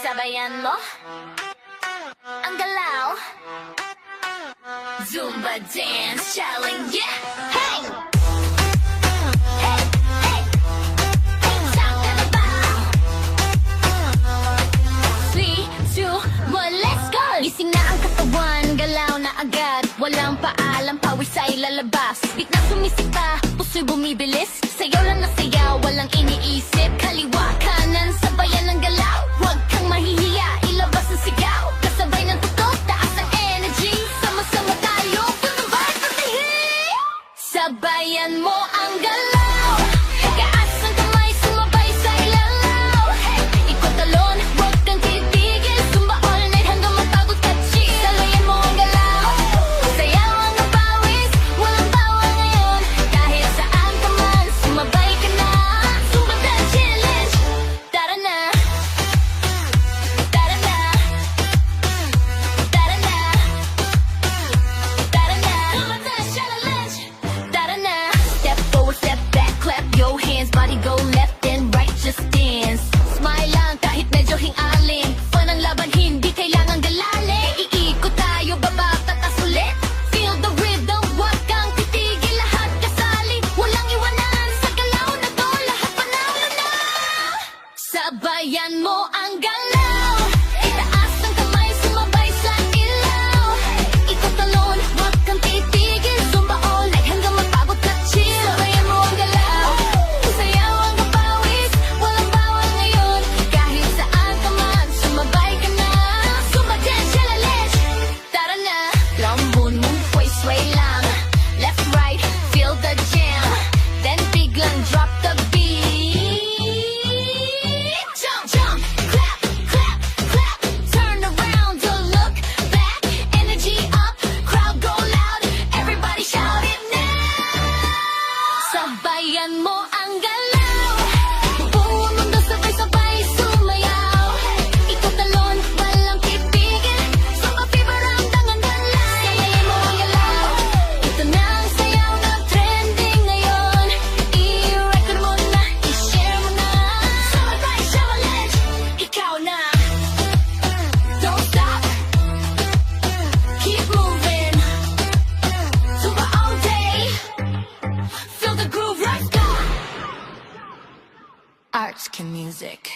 Sabayan mo ang galaw. Zumba Dance Challenge, yeah! Hey! Hey! Hey! Hey! Saan ka na ba? 3, 2, 1, let's go! Gising na ang katawan, galaw na agad. Walang paalam, pawis ay lalabas. Bit na sumisipa, puso'y bumibilis. Sayaw lang na sayaw, walang iniisip. Kaliwa, kanan, sabayan ng galaw. Huwag kang mahihiya, ilabas ang sigaw. Kasabay ng tutok, taas ang energy. Sama-sama tayo, tumabay patihi. Sabayan mo ang galaw. Taas ang kamay, sumabay sa ilalaw. Ikot talon, huwag kang titigil. Zumba all night hanggang mapagod ka, chill. Sabayan mo ang galaw. Sayaw ang kapawis, walang bawa ngayon. Kahit saan ka man, sumabay ka na. Zumba Dance Challenge, tara na. Tara na. Tara na. Tara na. Zumba Dance Challenge, tara na. Step forward, step back, clap your hands. Body go left and right, just dance. Smile lang kahit medyo hingalin. Fun ang laban, hindi kailangan galalin. Iikot tayo, baba, tatas ulit. Feel the rhythm, huwag kang titigil. Lahat kasali, walang iwanan. Sa galaw na to, lahat panalo na. Sabayan mo ang galaw. Itaas ang kamay, sumabay sa ilaw. Ikot talon, huwag kang titigil. Zumba all night hanggang mapagod ka, chill. Sabayan mo ang galaw. Sayaw ang kapawis, walang bawal ngayon. Kahit saan ka man, sumabay ka na. Zumba Dance Challenge, tara na. Lambun mong sway lang. Left, right, feel the jam. Then biglang drop the beat. Jump, jump, clap, clap, clap. Turn around to look back. Energy up, crowd go loud. Everybody shout it now. Sabayan mo ang galaw. Buong mundo sabay-sabay sumayaw. Ikot talon, walang titigil. Zumba fever ang tangan dalay. Sabayan mo ang galaw. Ito na ang sayaw na trending ngayon. I-record mo na, i-share mo na. Zumba Dance Challenge, ikaw na. Don't stop, keep moving. Zumba all day, feel the groove, let's go. Arts Can Music.